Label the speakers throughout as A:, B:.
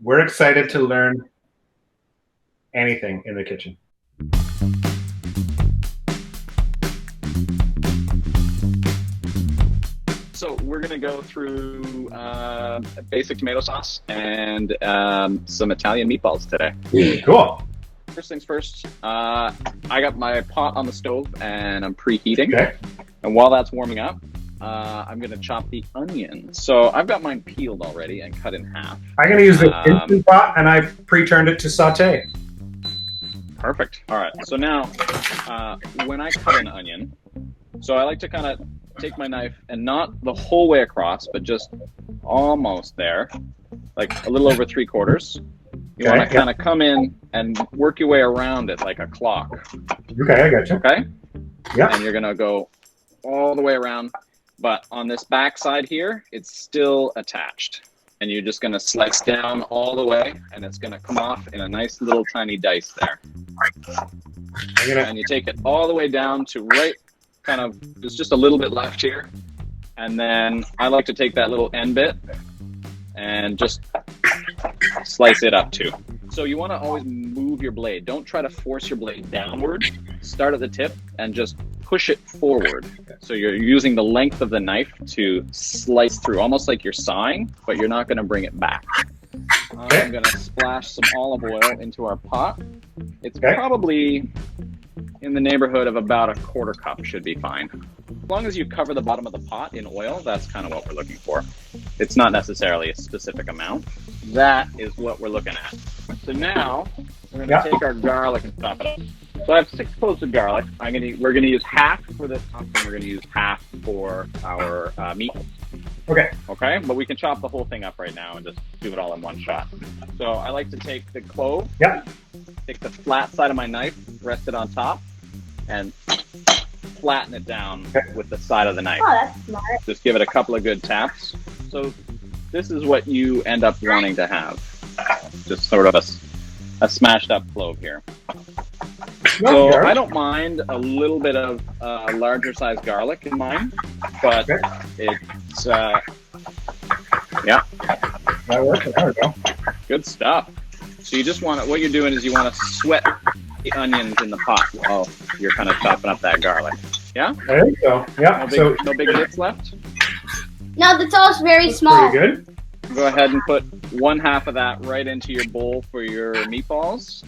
A: We're excited to learn anything in the kitchen.
B: So we're going to go through basic tomato sauce and some Italian meatballs today.
A: Cool.
B: First things first, I got my pot on the stove and I'm preheating.
A: Okay.
B: And while that's warming up, I'm going to chop the onion. So I've got mine peeled already and cut in half.
A: I'm going to use the Instant Pot, and I pre-turned it to saute.
B: Perfect. All right. So now, when I cut an onion, so I like to kind of take my knife and not the whole way across, but just almost there, like a little over 3/4. You want to kind of come in and work your way around it like a clock.
A: Okay, I got you.
B: Okay?
A: Yeah.
B: And you're going to go all the way around, but on this back side here, it's still attached. And you're just going to slice down all the way, and it's going to come off in a nice little tiny dice there. And you take it all the way down to right, kind of, there's just a little bit left here. And then I like to take that little end bit and just slice it up too. So you want to always move your blade. Don't try to force your blade downward. Start at the tip and just push it forward. So you're using the length of the knife to slice through, almost like you're sawing, but you're not going to bring it back. I'm going to splash some olive oil into our pot. It's probably in the neighborhood of about 1/4 cup should be fine. As long as you cover the bottom of the pot in oil, that's kind of what we're looking for. It's not necessarily a specific amount. That is what we're looking at. So now we're going to take our garlic and chop it up. So I have 6 cloves of garlic. We're going to use half for this, and we're going to use half for our meat.
A: Okay.
B: Okay, but we can chop the whole thing up right now and just do it all in one shot. So I like to take the clove, take the flat side of my knife, rest it on top, and flatten it down with the side of the knife.
C: Oh, that's smart.
B: Just give it a couple of good taps. So this is what you end up wanting to have. Just sort of a smashed up clove here. So I don't mind a little bit of larger size garlic in mine, but it's, yeah.
A: That works. There we go.
B: Good stuff. So you just want to, what you're doing is you want to sweat the onions in the pot while you're kind of chopping up that garlic. Yeah?
A: There you go. Yeah.
B: No big bits left?
C: No, that's all very small.
A: Pretty good.
B: Go ahead and put 1/2 of that right into your bowl for your meatballs.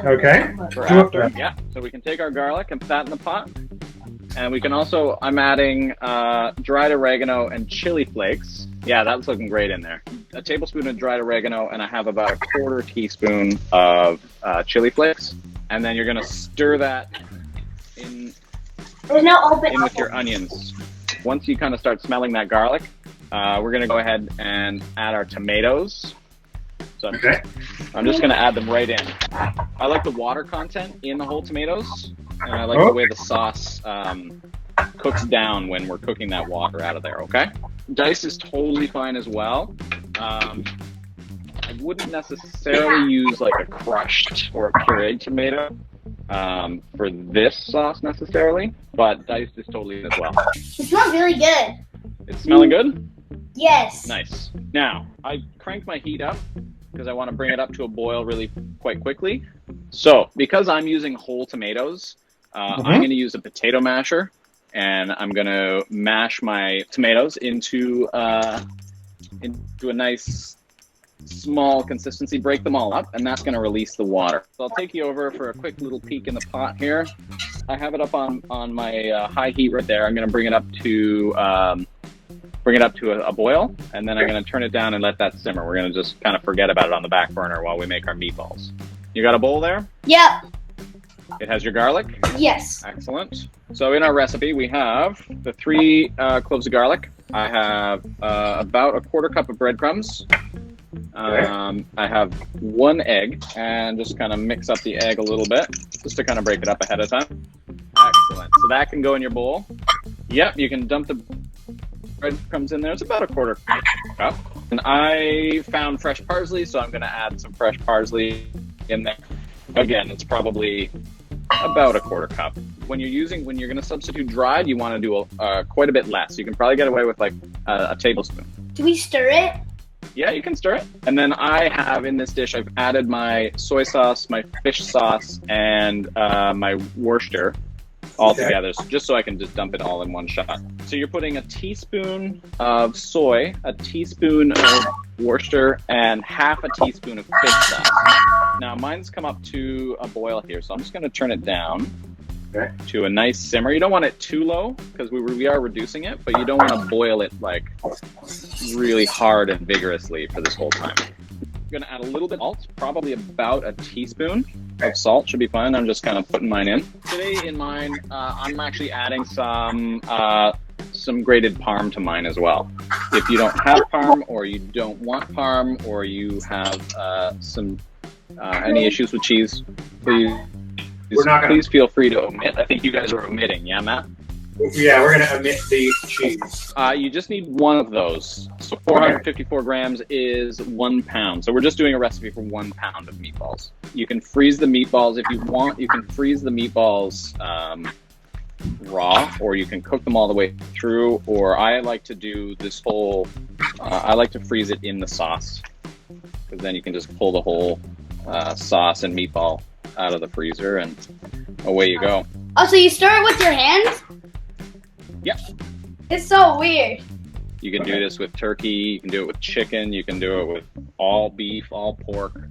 A: Okay.
B: For after. Yeah. So we can take our garlic and put that in the pot. And we can also, I'm adding dried oregano and chili flakes. Yeah, that's looking great in there. A tablespoon of dried oregano, and I have about 1/4 teaspoon of chili flakes. And then you're going to stir that in with your onions. Once you kind of start smelling that garlic, we're going to go ahead and add our tomatoes. So I'm just going to add them right in. I like the water content in the whole tomatoes, and I like the way the sauce cooks down when we're cooking that water out of there, okay? Diced is totally fine as well. I wouldn't necessarily use like a crushed or a pureed tomato for this sauce necessarily, but diced is totally as well.
C: It smells really good.
B: It's smelling good?
C: Yes.
B: Nice. Now, I cranked my heat up because I want to bring it up to a boil really quite quickly. So, because I'm using whole tomatoes, I'm going to use a potato masher, and I'm going to mash my tomatoes into a nice small consistency, break them all up, and that's going to release the water. So I'll take you over for a quick little peek in the pot here. I have it up on my high heat right there. I'm going to bring it up to a boil, and then I'm going to turn it down and let that simmer. We're going to just kind of forget about it on the back burner while we make our meatballs. You got a bowl there?
C: Yep.
B: It has your garlic?
C: Yes.
B: Excellent. So in our recipe, we have the 3 cloves of garlic. I have about 1/4 cup of breadcrumbs. I have 1 egg, and just kind of mix up the egg a little bit, just to kind of break it up ahead of time. Excellent. So that can go in your bowl. Yep, you can dump the breadcrumbs in there. It's about 1/4 cup. And I found fresh parsley, so I'm going to add some fresh parsley in there. Again, it's probably about 1/4 cup. When you're going to substitute dried, you want to do quite a bit less. You can probably get away with like a tablespoon.
C: Do we stir it?
B: Yeah, you can stir it. And then I have in this dish, I've added my soy sauce, my fish sauce, and my Worcester all together, just so I can just dump it all in one shot. So you're putting a teaspoon of soy, a teaspoon of Worcester, and half a teaspoon of fish sauce. Now mine's come up to a boil here, so I'm just going to turn it down to a nice simmer. You don't want it too low because we are reducing it, but you don't want to boil it like really hard and vigorously for this whole time. I'm going to add a little bit of salt, probably about a teaspoon of salt should be fine. I'm just kind of putting mine in. Today in mine, I'm actually adding some grated parm to mine as well. If you don't have parm, or you don't want parm, or you have any issues with cheese, please feel free to omit. I think you guys are omitting, yeah, Matt?
A: Yeah, we're going to omit the cheese.
B: You just need one of those. So 454 grams is 1 pound. So we're just doing a recipe for 1 pound of meatballs. You can freeze the meatballs if you want. You can freeze the meatballs raw, or you can cook them all the way through. Or I like to do this whole, I like to freeze it in the sauce, because then you can just pull the whole sauce and meatball out of the freezer and away you go.
C: Oh, so you stir it with your hands?
B: Yep.
C: It's so weird.
B: You can do this with turkey, you can do it with chicken, you can do it with all beef, all pork,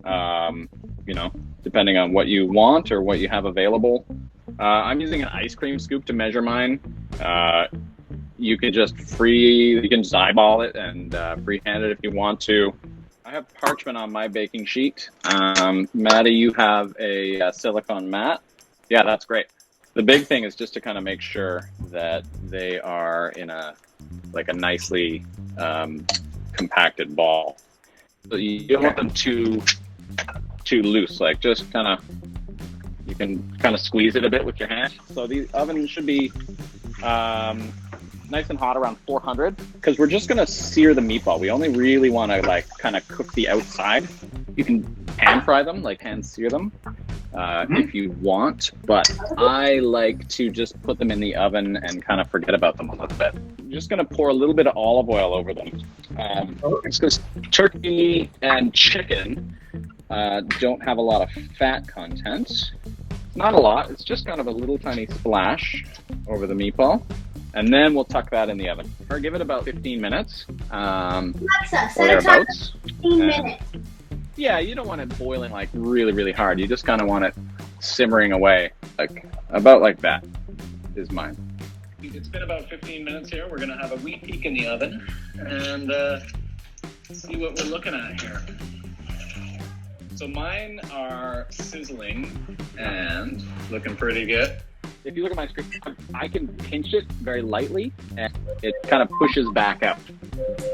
B: you know, depending on what you want or what you have available. I'm using an ice cream scoop to measure mine. You can just eyeball it and freehand it if you want to. I have parchment on my baking sheet. Maddie, you have a silicone mat. Yeah, that's great. The big thing is just to kind of make sure that they are in a nicely compacted ball. So you don't want them too loose. Like just kind of, you can kind of squeeze it a bit with your hand. So the oven should be nice and hot around 400, because we're just gonna sear the meatball. We only really want to like kind of cook the outside. You can pan fry them, like hand sear them if you want, but I like to just put them in the oven and kind of forget about them a little bit. I'm just gonna pour a little bit of olive oil over them. It's because turkey and chicken don't have a lot of fat content. Not a lot, it's just kind of a little tiny splash over the meatball. And then we'll tuck that in the oven. Or give it about 15 minutes.
C: Alexa,
B: Or
C: set a timer
B: thereabouts.
C: for 15 minutes.
B: Yeah, you don't want it boiling like really, really hard. You just kind of want it simmering away, like about like that is mine. It's been about 15 minutes here. We're gonna have a wee peek in the oven and see what we're looking at here. So mine are sizzling and looking pretty good. If you look at my screen, I can pinch it very lightly and it kind of pushes back out.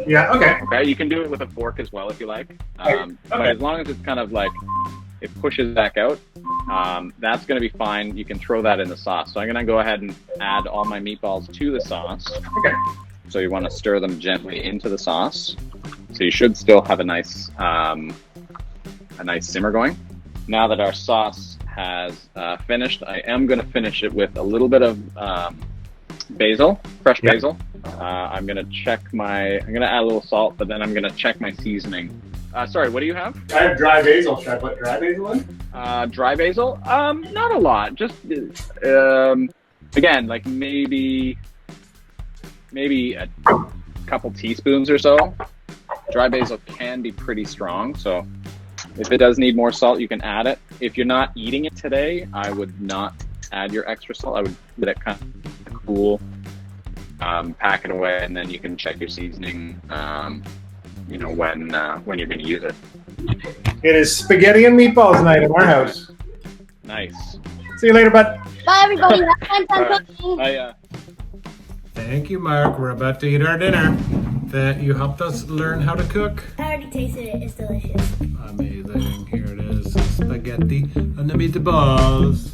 A: Yeah, okay.
B: Okay, you can do it with a fork as well if you like. But as long as it's kind of like, it pushes back out, that's going to be fine. You can throw that in the sauce. So I'm going to go ahead and add all my meatballs to the sauce.
A: Okay.
B: So you want to stir them gently into the sauce. So you should still have a nice simmer going. Now that our sauce has finished, I am going to finish it with a little bit of basil, fresh basil. I'm going to add a little salt, but then I'm going to check my seasoning. Sorry, what do you have?
A: I have dry basil. Should I put dry basil in?
B: Dry basil? Not a lot. Just, again, like maybe a couple teaspoons or so. Dry basil can be pretty strong, so if it does need more salt, you can add it. If you're not eating it today, I would not add your extra salt. I would let it kind of cool, pack it away, and then you can check your seasoning, you know, when you're going to use it.
A: It is spaghetti and meatballs night in our house.
B: Nice.
A: See you later, bud.
C: Bye, everybody. Have fun time cooking.
D: Thank you, Mark. We're about to eat our dinner. That you helped us learn how to cook.
C: I already tasted it. It's delicious.
D: Amazing. Here it is. Spaghetti and the meatballs.